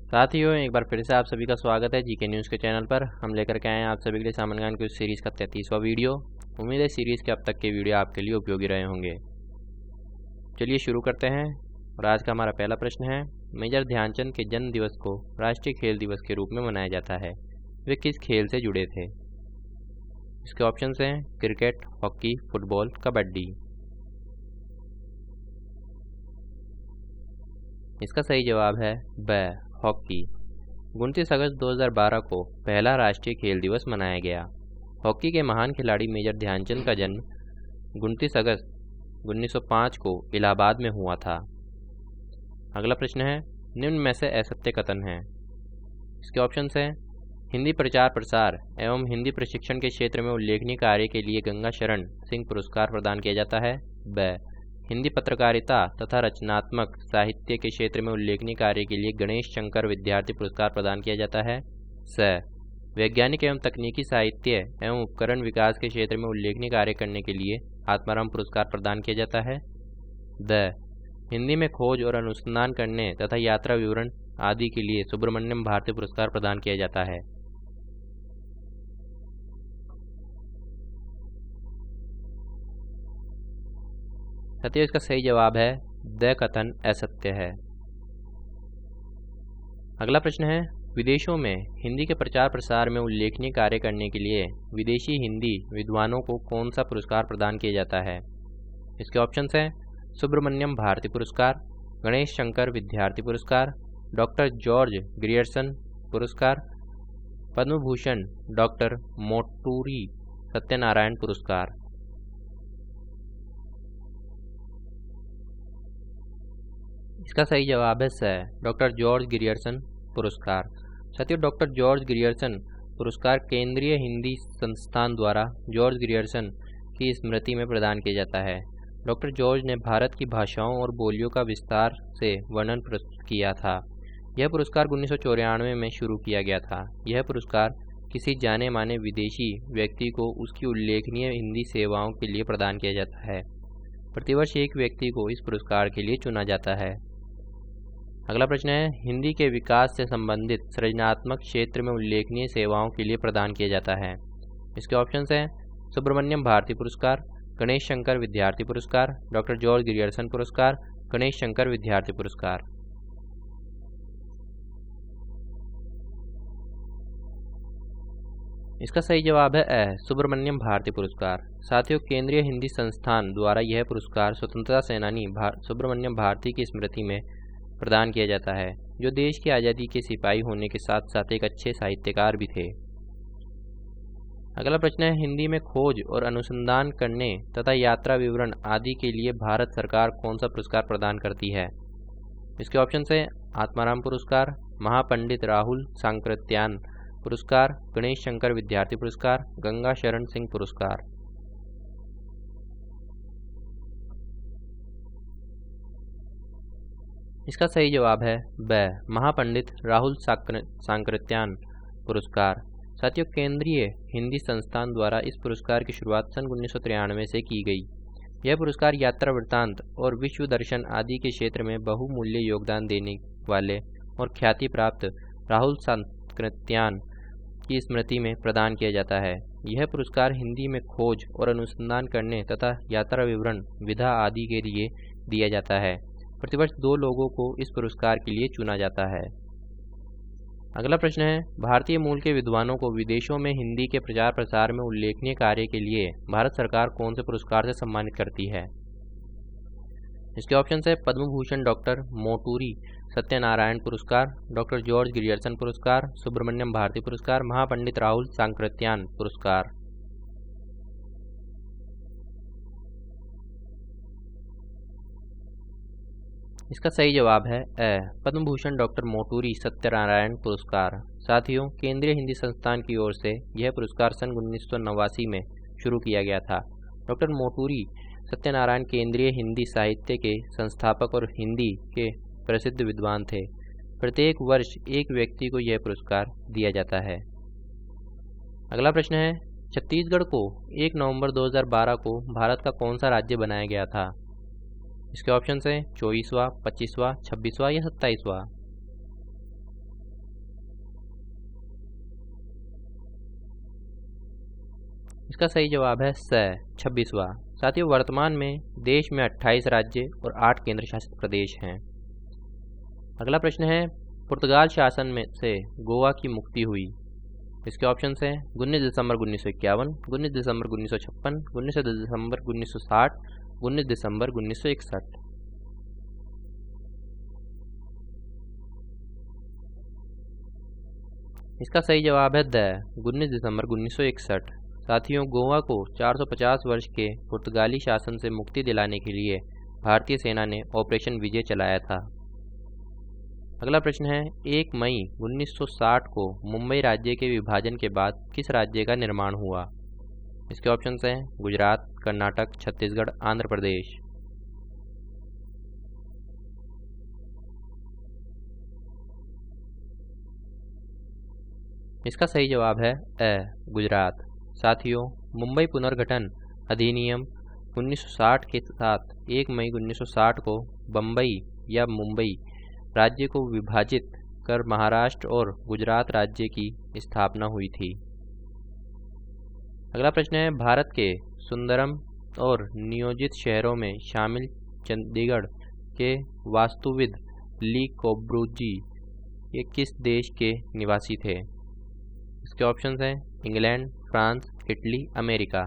साथियों, एक बार फिर से आप सभी का स्वागत है जीके न्यूज़ के चैनल पर। हम लेकर के आए हैं आप सभी के लिए सामान्य ज्ञान की उस सीरीज़ का 33वां वीडियो। उम्मीद है सीरीज़ के अब तक के वीडियो आपके लिए उपयोगी रहे होंगे। चलिए शुरू करते हैं। और आज का हमारा पहला प्रश्न है, मेजर ध्यानचंद के जन्म दिवस को राष्ट्रीय खेल दिवस के रूप में मनाया जाता है। वे किस खेल से जुड़े थे? इसके ऑप्शन हैं क्रिकेट, हॉकी, फुटबॉल, कबड्डी। इसका सही जवाब है ब, हॉकी। 29 अगस्त 2012 को पहला राष्ट्रीय खेल दिवस मनाया गया। हॉकी के महान खिलाड़ी मेजर ध्यानचंद का जन्म 29 अगस्त 1905 को इलाहाबाद में हुआ था। अगला प्रश्न है, निम्न में से असत्य कथन है। इसके ऑप्शंस हैं हिंदी प्रचार प्रसार एवं हिंदी प्रशिक्षण के क्षेत्र में उल्लेखनीय कार्य के लिए गंगा शरण सिंह पुरस्कार प्रदान किया जाता है। ब, हिंदी पत्रकारिता तथा रचनात्मक साहित्य के क्षेत्र में उल्लेखनीय कार्य के लिए गणेश शंकर विद्यार्थी पुरस्कार प्रदान किया जाता है। स, वैज्ञानिक एवं तकनीकी साहित्य एवं उपकरण विकास के क्षेत्र में उल्लेखनीय कार्य करने के लिए आत्माराम पुरस्कार प्रदान किया जाता है। द, हिंदी में खोज और अनुसंधान करने तथा यात्रा विवरण आदि के लिए सुब्रमण्यम भारती पुरस्कार प्रदान किया जाता है। साथियों, इसका सही जवाब है द कथन असत्य है। अगला प्रश्न है, विदेशों में हिंदी के प्रचार प्रसार में उल्लेखनीय कार्य करने के लिए विदेशी हिंदी विद्वानों को कौन सा पुरस्कार प्रदान किया जाता है? इसके ऑप्शंस हैं सुब्रमण्यम भारती पुरस्कार, गणेश शंकर विद्यार्थी पुरस्कार, डॉक्टर जॉर्ज ग्रियर्सन पुरस्कार, पद्म भूषण डॉक्टर मोटूरी सत्यनारायण पुरस्कार। इसका सही जवाब है स, डॉक्टर जॉर्ज ग्रियर्सन पुरस्कार। साथियों, डॉक्टर जॉर्ज ग्रियर्सन पुरस्कार केंद्रीय हिंदी संस्थान द्वारा जॉर्ज ग्रियर्सन की स्मृति में प्रदान किया जाता है। डॉक्टर जॉर्ज ने भारत की भाषाओं और बोलियों का विस्तार से वर्णन प्रस्तुत किया था। यह पुरस्कार 1994 में शुरू किया गया था। यह पुरस्कार किसी जाने माने विदेशी व्यक्ति को उसकी उल्लेखनीय हिंदी सेवाओं के लिए प्रदान किया जाता है। प्रतिवर्ष एक व्यक्ति को इस पुरस्कार के लिए चुना जाता है। अगला प्रश्न है, हिंदी के विकास से संबंधित सृजनात्मक क्षेत्र में उल्लेखनीय सेवाओं के लिए प्रदान किया जाता है। इसके ऑप्शंस हैं सुब्रमण्यम भारती पुरस्कार, गणेश शंकर विद्यार्थी पुरस्कार, डॉक्टर जॉर्ज ग्रियर्सन पुरस्कार, गणेश शंकर विद्यार्थी पुरस्कार। इसका सही जवाब है अ, सुब्रमण्यम भारती पुरस्कार। साथियों, केंद्रीय हिंदी संस्थान द्वारा यह पुरस्कार स्वतंत्रता सेनानी सुब्रमण्यम भारती की स्मृति में प्रदान किया जाता है, जो देश की आज़ादी के सिपाही होने के साथ साथ एक अच्छे साहित्यकार भी थे। अगला प्रश्न है, हिंदी में खोज और अनुसंधान करने तथा यात्रा विवरण आदि के लिए भारत सरकार कौन सा पुरस्कार प्रदान करती है? इसके ऑप्शन है आत्माराम पुरस्कार, महापंडित राहुल सांकृत्यायन पुरस्कार, गणेश शंकर विद्यार्थी पुरस्कार, गंगा शरण सिंह पुरस्कार। इसका सही जवाब है ब, महापंडित राहुल सांकृत्यायन पुरस्कार। साथियों, केंद्रीय हिंदी संस्थान द्वारा इस पुरस्कार की शुरुआत सन 1993 से की गई। यह पुरस्कार यात्रा वृत्तांत और विश्व दर्शन आदि के क्षेत्र में बहुमूल्य योगदान देने वाले और ख्याति प्राप्त राहुल सांकृत्यायन की स्मृति में प्रदान किया जाता है। यह पुरस्कार हिंदी में खोज और अनुसंधान करने तथा यात्रा विवरण विधा आदि के लिए दिया जाता है। प्रतिवर्ष 2 लोगों को इस पुरस्कार के लिए चुना जाता है। अगला प्रश्न है, भारतीय मूल के विद्वानों को विदेशों में हिंदी के प्रचार प्रसार में उल्लेखनीय कार्य के लिए भारत सरकार कौन से पुरस्कार से सम्मानित करती है? इसके ऑप्शन है पद्म भूषण डॉक्टर मोटूरी सत्यनारायण पुरस्कार, डॉक्टर जॉर्ज ग्रियर्सन पुरस्कार, सुब्रमण्यम भारती पुरस्कार, महापंडित राहुल सांकृत्यायन पुरस्कार। इसका सही जवाब है अ, पद्म भूषण डॉक्टर मोटूरी सत्यनारायण पुरस्कार। साथियों, केंद्रीय हिंदी संस्थान की ओर से यह पुरस्कार सन 1989 में शुरू किया गया था। डॉक्टर मोटूरी सत्यनारायण केंद्रीय हिंदी साहित्य के संस्थापक और हिंदी के प्रसिद्ध विद्वान थे। प्रत्येक वर्ष एक व्यक्ति को यह पुरस्कार दिया जाता है। अगला प्रश्न है, छत्तीसगढ़ को 1 नवंबर 2012 को भारत का कौन सा राज्य बनाया गया था? इसके ऑप्शन हैं 24वां, 25वां, 26वां या 27वां। इसका सही जवाब है स 26वां। साथियों, वर्तमान में देश में 28 राज्य और 8 केंद्र शासित प्रदेश हैं। अगला प्रश्न है, पुर्तगाल शासन में से गोवा की मुक्ति हुई। इसके ऑप्शंस हैं 19 दिसंबर 1951, 19 दिसंबर 1956, 19 दिसंबर 1960, 19 दिसंबर 1961। इसका सही जवाब है द 19 दिसंबर 1961। साथियों, गोवा को 450 वर्ष के पुर्तगाली शासन से मुक्ति दिलाने के लिए भारतीय सेना ने ऑपरेशन विजय चलाया था। अगला प्रश्न है, 1 मई 1960 को मुंबई राज्य के विभाजन के बाद किस राज्य का निर्माण हुआ। इसके ऑप्शंस हैं गुजरात, कर्नाटक, छत्तीसगढ़, आंध्र प्रदेश। इसका सही जवाब है गुजरात। साथियों, मुंबई पुनर्गठन अधिनियम 1960 के साथ 1 मई 1960 को बम्बई या मुंबई राज्य को विभाजित कर महाराष्ट्र और गुजरात राज्य की स्थापना हुई थी। अगला प्रश्न है, भारत के सुंदरम और नियोजित शहरों में शामिल चंडीगढ़ के वास्तुविद ली कोर्बुज़िए ये किस देश के निवासी थे। इसके ऑप्शंस हैं इंग्लैंड, फ्रांस, इटली, अमेरिका।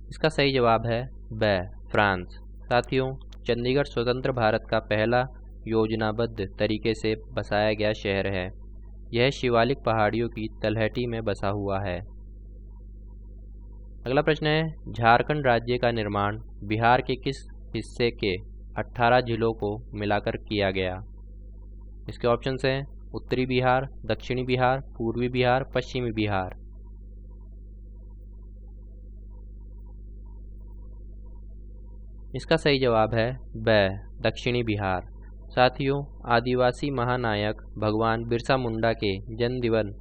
इसका सही जवाब है ब फ्रांस। साथियों, चंडीगढ़ स्वतंत्र भारत का पहला योजनाबद्ध तरीके से बसाया गया शहर है। यह शिवालिक पहाड़ियों की तलहटी में बसा हुआ है। अगला प्रश्न है, झारखंड राज्य का निर्माण बिहार के किस हिस्से के 18 जिलों को मिलाकर किया गया। इसके ऑप्शंस हैं उत्तरी बिहार, दक्षिणी बिहार, पूर्वी बिहार, पश्चिमी बिहार। इसका सही जवाब है ब दक्षिणी बिहार। साथियों, आदिवासी महानायक भगवान बिरसा मुंडा के जन्म दिवस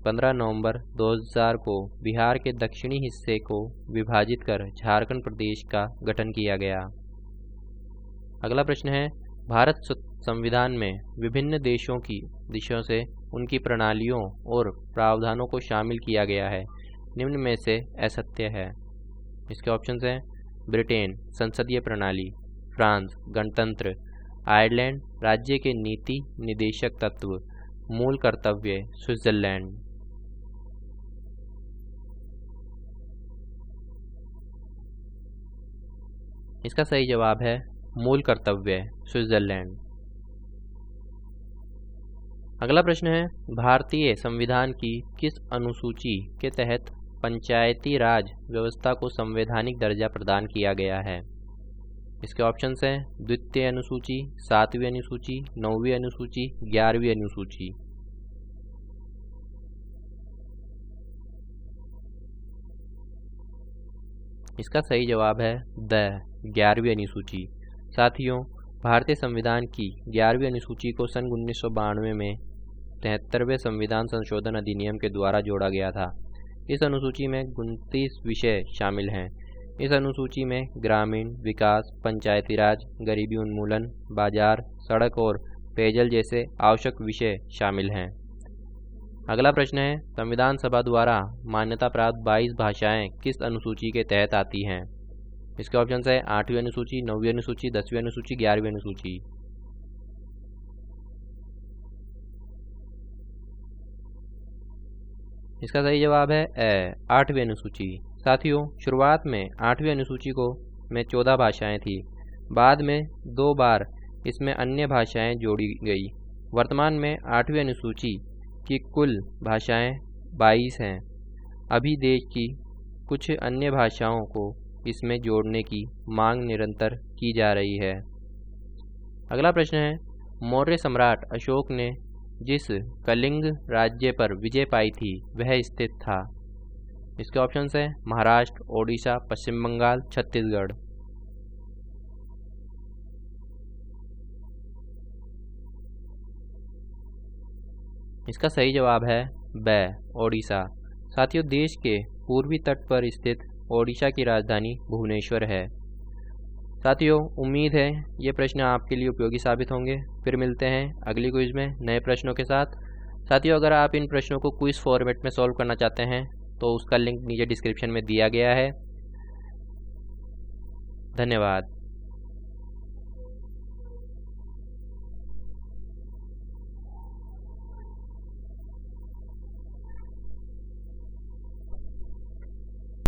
15 नवंबर 2000 को बिहार के दक्षिणी हिस्से को विभाजित कर झारखंड प्रदेश का गठन किया गया। अगला प्रश्न है, भारत संविधान में विभिन्न देशों से उनकी प्रणालियों और प्रावधानों को शामिल किया गया है। निम्न में से असत्य है। इसके ऑप्शंस हैं ब्रिटेन संसदीय प्रणाली, फ्रांस गणतंत्र, आयरलैंड राज्य के नीति निदेशक तत्व, मूल कर्तव्य, स्विट्जरलैंड। इसका सही जवाब है मूल कर्तव्य, स्विट्जरलैंड। अगला प्रश्न है, भारतीय संविधान की किस अनुसूची के तहत पंचायती राज व्यवस्था को संवैधानिक दर्जा प्रदान किया गया है। इसके ऑप्शंस हैं द्वितीय अनुसूची, 7वीं अनुसूची, 9वीं अनुसूची, 11वीं अनुसूची। इसका सही जवाब है द 11वीं अनुसूची। साथियों, भारतीय संविधान की 11वीं अनुसूची को सन 1992 में 73वें संविधान संशोधन अधिनियम के द्वारा जोड़ा गया था। इस अनुसूची में 29 विषय शामिल हैं। इस अनुसूची में ग्रामीण विकास, पंचायती राज, गरीबी उन्मूलन, बाजार, सड़क और पेयजल जैसे आवश्यक विषय शामिल हैं। अगला प्रश्न है, संविधान सभा द्वारा मान्यता प्राप्त 22 भाषाएं किस अनुसूची के तहत आती हैं। इसके ऑप्शन है 8वीं अनुसूची, 9वीं अनुसूची, 10वीं अनुसूची, 11वीं अनुसूची। इसका सही जवाब है 8वीं अनुसूची। साथियों, शुरुआत में 8वीं अनुसूची में 14 भाषाएं थी। बाद में 2 बार इसमें अन्य भाषाएं जोड़ी गई। वर्तमान में 8वीं अनुसूची की कुल भाषाएं 22 हैं। अभी देश की कुछ अन्य भाषाओं को इसमें जोड़ने की मांग निरंतर की जा रही है। अगला प्रश्न है, मौर्य सम्राट अशोक ने जिस कलिंग राज्य पर विजय पाई थी वह स्थित था। इसके ऑप्शंस हैं महाराष्ट्र, ओडिशा, पश्चिम बंगाल, छत्तीसगढ़। इसका सही जवाब है ब ओडिशा। साथियों, देश के पूर्वी तट पर स्थित ओडिशा की राजधानी भुवनेश्वर है। साथियों, उम्मीद है ये प्रश्न आपके लिए उपयोगी साबित होंगे। फिर मिलते हैं अगली क्विज में नए प्रश्नों के साथ। साथियों, अगर आप इन प्रश्नों को क्विज फॉर्मेट में सॉल्व करना चाहते हैं तो उसका लिंक नीचे डिस्क्रिप्शन में दिया गया है। धन्यवाद।